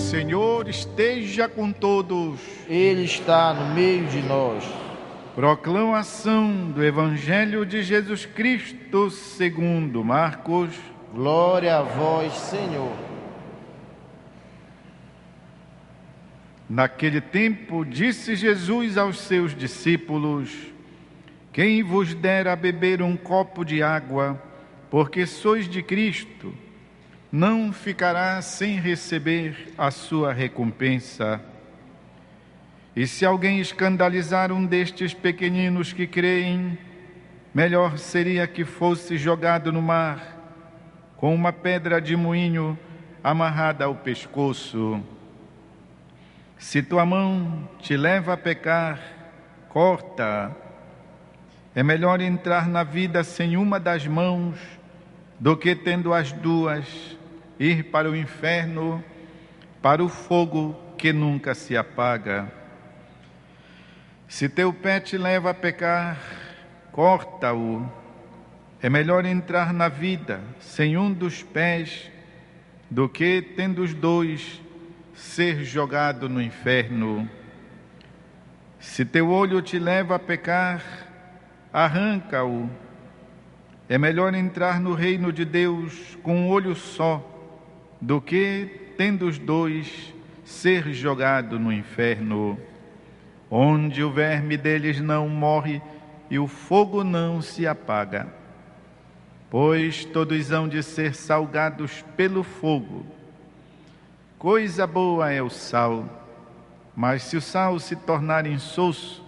Senhor esteja com todos. Ele está no meio de nós. Proclamação do Evangelho de Jesus Cristo segundo Marcos. Glória a vós, Senhor. Naquele tempo, disse Jesus aos seus discípulos: Quem vos der a beber um copo de água, porque sois de Cristo, não ficará sem receber a sua recompensa. E se alguém escandalizar um destes pequeninos que creem, melhor seria que fosse jogado no mar, com uma pedra de moinho amarrada ao pescoço. Se tua mão te leva a pecar, corta. É melhor entrar na vida sem uma das mãos do que, tendo as duas, ir para o inferno, para o fogo que nunca se apaga. Se teu pé te leva a pecar, corta-o. É melhor entrar na vida sem um dos pés do que, tendo os dois, ser jogado no inferno. Se teu olho te leva a pecar, arranca-o. É melhor entrar no reino de Deus com um olho só, do que, tendo os dois, ser jogado no inferno, onde o verme deles não morre e o fogo não se apaga. Pois todos hão de ser salgados pelo fogo. Coisa boa é o sal, mas se o sal se tornar insosso,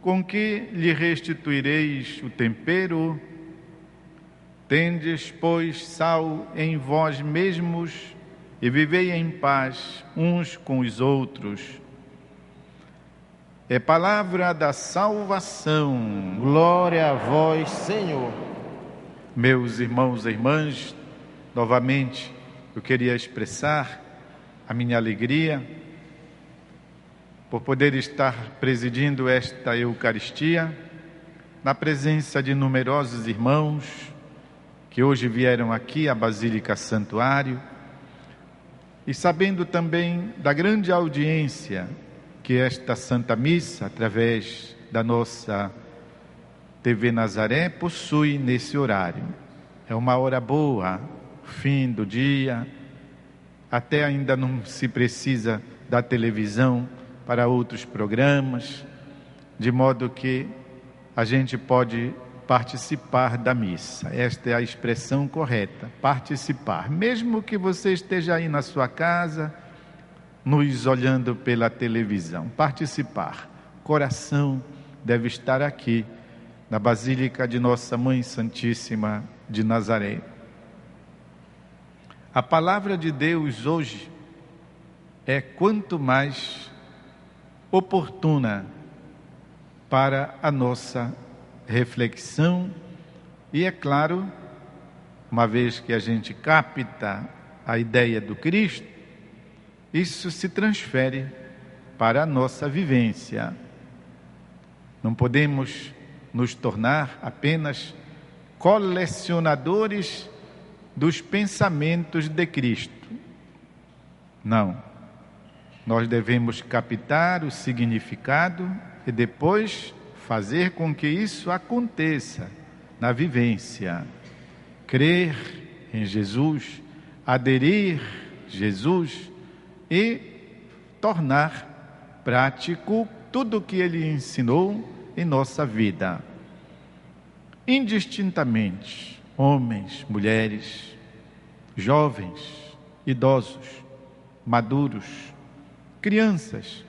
com que lhe restituireis o tempero? Tendes, pois, sal em vós mesmos e vivei em paz uns com os outros. É palavra da salvação. Glória a vós, Senhor. Meus irmãos e irmãs, novamente eu queria expressar a minha alegria por poder estar presidindo esta Eucaristia na presença de numerosos irmãos que hoje vieram aqui à Basílica Santuário e sabendo também da grande audiência que esta Santa Missa, através da nossa TV Nazaré, possui nesse horário. É uma hora boa, fim do dia, até ainda não se precisa da televisão para outros programas, de modo que a gente pode participar da missa. Esta é a expressão correta, participar. Mesmo que você esteja aí na sua casa, nos olhando pela televisão, participar. Coração deve estar aqui, na Basílica de Nossa Mãe Santíssima de Nazaré. A palavra de Deus hoje é quanto mais oportuna para a nossa reflexão e, é claro, uma vez que a gente capta a ideia do Cristo, isso se transfere para a nossa vivência. Não podemos nos tornar apenas colecionadores dos pensamentos de Cristo. Não. Nós devemos captar o significado e depois fazer com que isso aconteça na vivência. Crer em Jesus, aderir a Jesus e tornar prático tudo o que Ele ensinou em nossa vida. Indistintamente, homens, mulheres, jovens, idosos, maduros, crianças,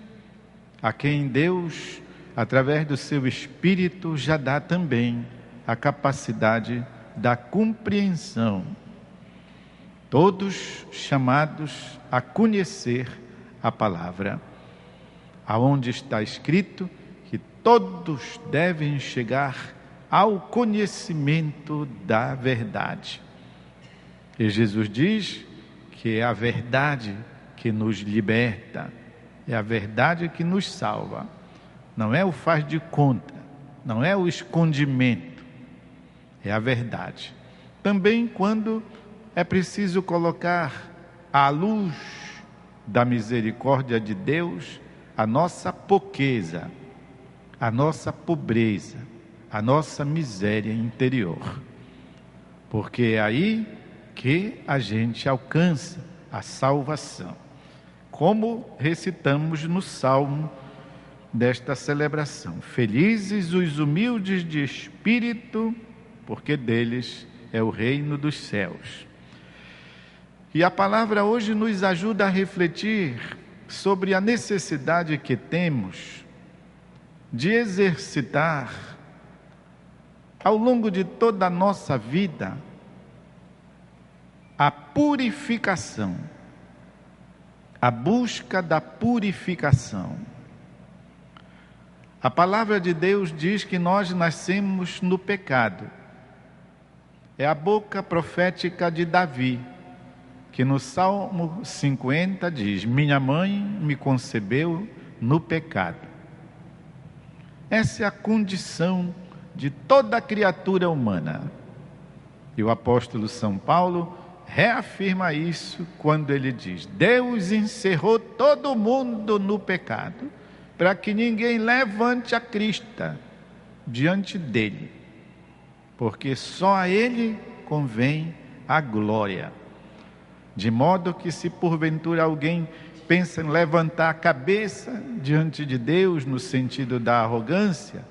a quem Deus, através do seu Espírito, já dá também a capacidade da compreensão. Todos chamados a conhecer a palavra, aonde está escrito que todos devem chegar ao conhecimento da verdade. E Jesus diz que é a verdade que nos liberta, é a verdade que nos salva. Não é o faz de conta, não é o escondimento, é a verdade. Também quando é preciso colocar à luz da misericórdia de Deus a nossa pouqueza, a nossa pobreza, a nossa miséria interior. Porque é aí que a gente alcança a salvação. Como recitamos no Salmo desta celebração: felizes os humildes de espírito, porque deles é o reino dos céus. E a palavra hoje nos ajuda a refletir sobre a necessidade que temos de exercitar ao longo de toda a nossa vida a purificação, a busca da purificação. A palavra de Deus diz que nós nascemos no pecado. É a boca profética de Davi, que no Salmo 50 diz: minha mãe me concebeu no pecado. Essa é a condição de toda criatura humana. E o apóstolo São Paulo reafirma isso quando ele diz: Deus encerrou todo mundo no pecado, para que ninguém levante a crista diante dele, porque só a ele convém a glória. De modo que, se porventura alguém pensa em levantar a cabeça diante de Deus no sentido da arrogância,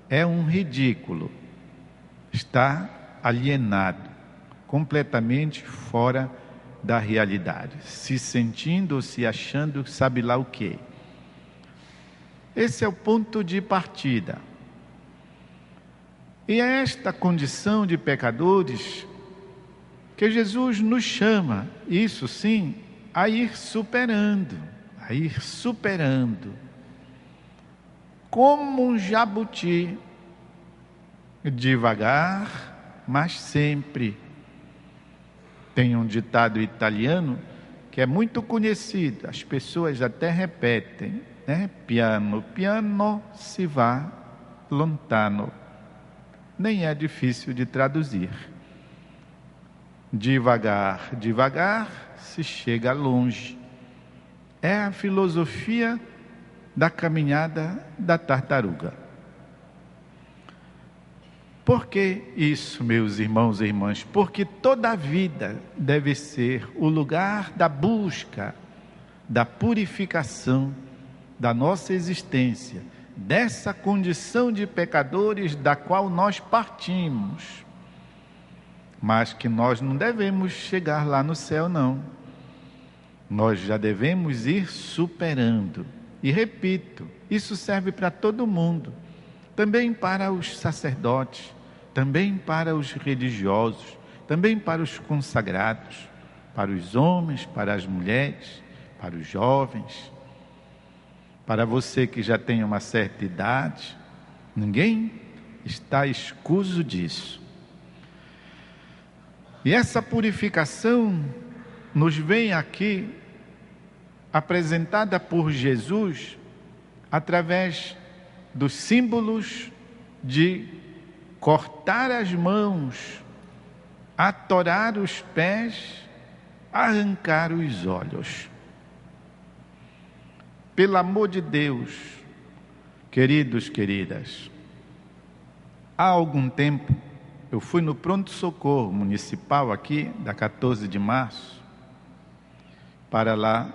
é um ridículo, está alienado, completamente fora da realidade, se sentindo ou se achando sabe lá o quê. Esse é o ponto de partida. E é esta condição de pecadores que Jesus nos chama, isso sim, a ir superando, como um jabuti, devagar, mas sempre. Tem um ditado italiano que é muito conhecido, as pessoas até repetem, né? Piano, piano si va lontano. Nem é difícil de traduzir. Devagar, devagar, se chega longe. É a filosofia da caminhada da tartaruga. Por que isso, meus irmãos e irmãs? Porque toda a vida deve ser o lugar da busca, da purificação da nossa existência, dessa condição de pecadores da qual nós partimos. Mas que nós não devemos chegar lá no céu, não. Nós já devemos ir superando. E repito, isso serve para todo mundo, também para os sacerdotes, também para os religiosos, também para os consagrados, para os homens, para as mulheres, para os jovens, para você que já tem uma certa idade. Ninguém está escuso disso. E essa purificação nos vem aqui apresentada por Jesus através dos símbolos de cortar as mãos, atorar os pés, arrancar os olhos. Pelo amor de Deus, queridos, queridas, há algum tempo eu fui no pronto-socorro municipal aqui, da 14 de março, para lá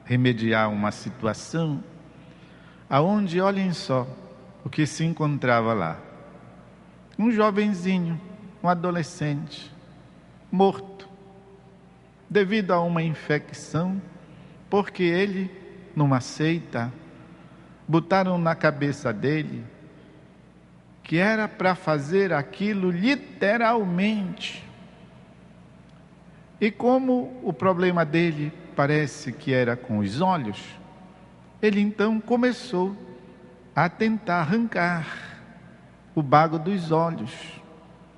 remediar uma situação aonde, olhem só, o que se encontrava lá. Um jovenzinho, um adolescente, morto, devido a uma infecção, porque ele, numa seita, botaram na cabeça dele que era para fazer aquilo literalmente. E como o problema dele parece que era com os olhos, ele então começou a tentar arrancar o bago dos olhos.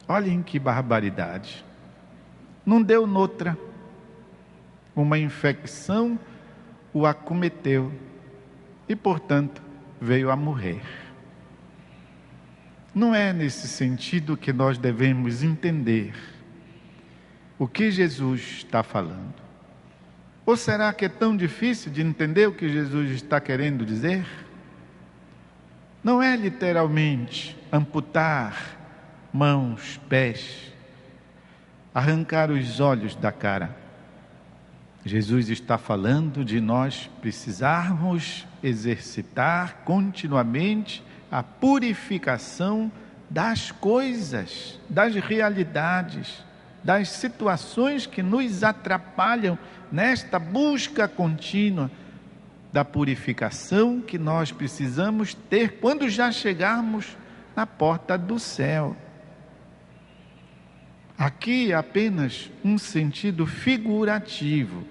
Olhem que barbaridade. Não deu noutra. Uma infecção o acometeu e, portanto, veio a morrer. Não é nesse sentido que nós devemos entender o que Jesus está falando. Ou será que é tão difícil de entender o que Jesus está querendo dizer? Não é literalmente amputar mãos, pés, arrancar os olhos da cara. Jesus está falando de nós precisarmos exercitar continuamente a purificação das coisas, das realidades, das situações que nos atrapalham nesta busca contínua da purificação que nós precisamos ter quando já chegarmos na porta do céu. Aqui é apenas um sentido figurativo.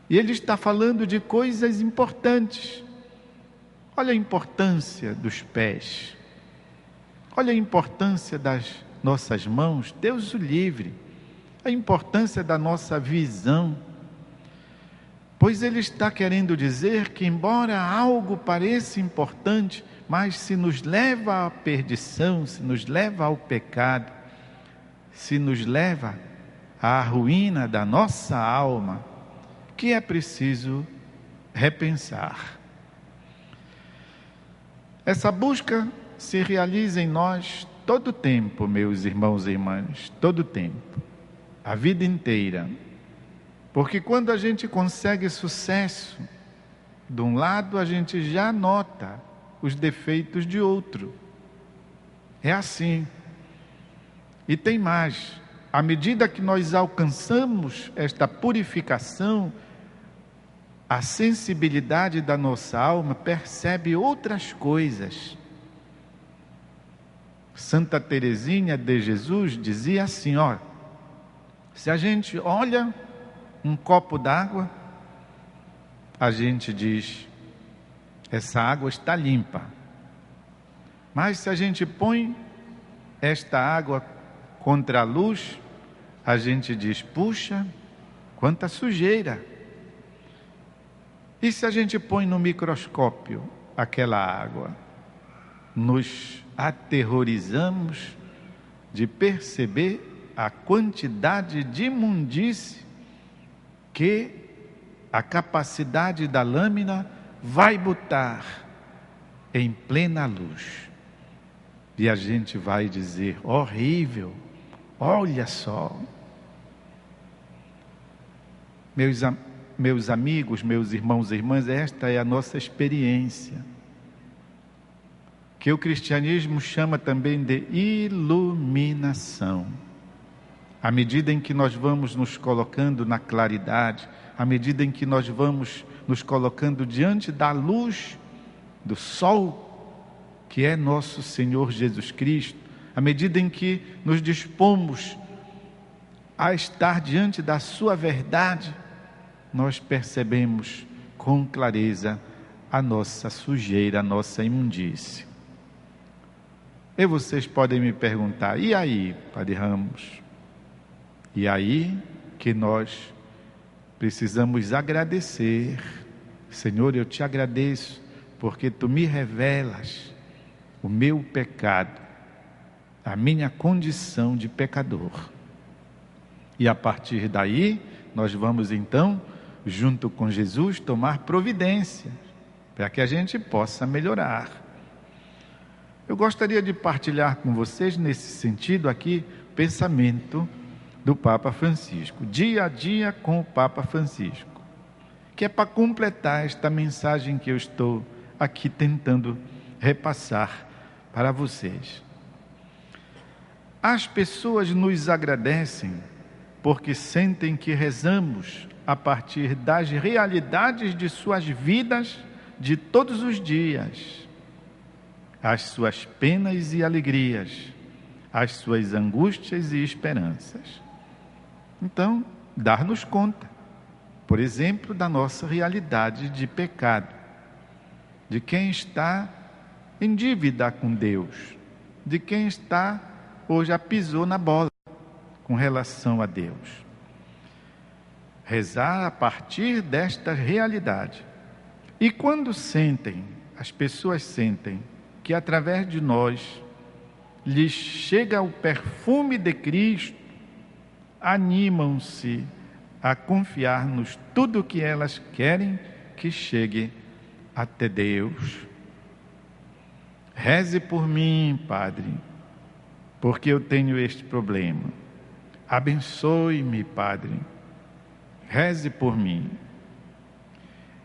E ele está falando de coisas importantes. Olha a importância dos pés. Olha a importância das nossas mãos, Deus o livre. A importância da nossa visão. Pois ele está querendo dizer que, embora algo pareça importante, mas se nos leva à perdição, se nos leva ao pecado, se nos leva à ruína da nossa alma, que é preciso repensar. Essa busca se realiza em nós todo o tempo, meus irmãos e irmãs, todo o tempo, a vida inteira. Porque quando a gente consegue sucesso de um lado, a gente já nota os defeitos de outro. É assim. E tem mais, à medida que nós alcançamos esta purificação, a sensibilidade da nossa alma percebe outras coisas. Santa Teresinha de Jesus dizia assim, ó, se a gente olha um copo d'água, a gente diz, essa água está limpa. Mas se a gente põe esta água contra a luz, a gente diz, puxa, quanta sujeira. E se a gente põe no microscópio aquela água, nos aterrorizamos de perceber a quantidade de imundície que a capacidade da lâmina vai botar em plena luz. E a gente vai dizer, horrível, olha só. Meus amigos, meus irmãos e irmãs, esta é a nossa experiência, que o cristianismo chama também de iluminação. À medida em que nós vamos nos colocando na claridade, à medida em que nós vamos nos colocando diante da luz do sol, que é nosso Senhor Jesus Cristo, à medida em que nos dispomos a estar diante da sua verdade, nós percebemos com clareza a nossa sujeira, a nossa imundície. E vocês podem me perguntar, e aí, Padre Ramos? E aí que nós precisamos agradecer. Senhor, eu te agradeço, porque tu me revelas o meu pecado, a minha condição de pecador. E a partir daí, nós vamos então, junto com Jesus, tomar providência, para que a gente possa melhorar. Eu gostaria de partilhar com vocês, nesse sentido aqui, o pensamento do Papa Francisco, dia a dia com o Papa Francisco, que é para completar esta mensagem que eu estou aqui tentando repassar para vocês. As pessoas nos agradecem porque sentem que rezamos a partir das realidades de suas vidas de todos os dias, as suas penas e alegrias, as suas angústias e esperanças. Então, dar-nos conta, por exemplo, da nossa realidade de pecado, de quem está em dívida com Deus, de quem está ou já pisou na bola com relação a Deus. Rezar a partir desta realidade. E quando sentem, as pessoas sentem que através de nós lhes chega o perfume de Cristo, animam-se a confiar-nos tudo o que elas querem que chegue até Deus. Reze por mim, Padre, porque eu tenho este problema. Abençoe-me, Padre. Reze por mim.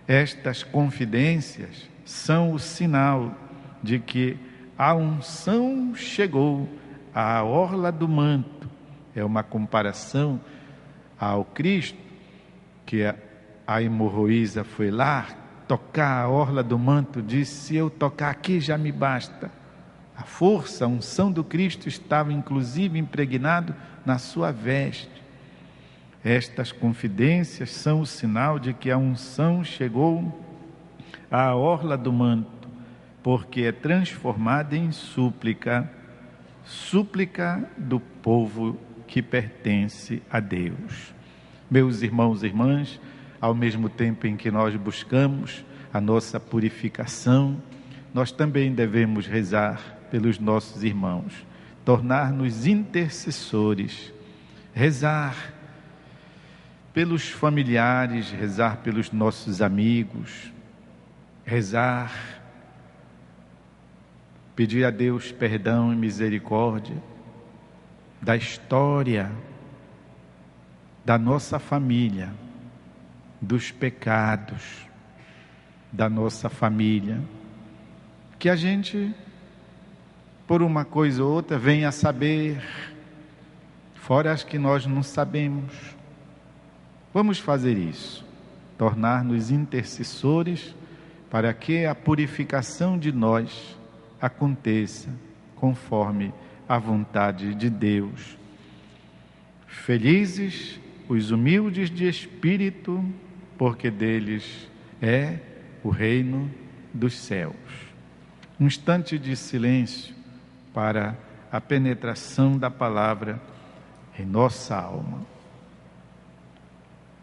Estas confidências são o sinal de que a unção chegou à orla do manto. É uma comparação ao Cristo, que a hemorroísa foi lá tocar a orla do manto, disse: se eu tocar aqui já me basta. A força, a unção do Cristo estava inclusive impregnado na sua veste. Estas confidências são o sinal de que a unção chegou à orla do manto, porque é transformada em súplica, súplica do povo que pertence a Deus. Meus irmãos e irmãs, ao mesmo tempo em que nós buscamos a nossa purificação, nós também devemos rezar pelos nossos irmãos, tornar-nos intercessores, rezar pelos familiares, rezar pelos nossos amigos, rezar, pedir a Deus perdão e misericórdia da história da nossa família, dos pecados da nossa família, que a gente, por uma coisa ou outra, venha a saber, fora as que nós não sabemos. Vamos fazer isso, tornar-nos intercessores para que a purificação de nós aconteça conforme a vontade de Deus. Felizes os humildes de espírito, porque deles é o reino dos céus. Um instante de silêncio para a penetração da palavra em nossa alma.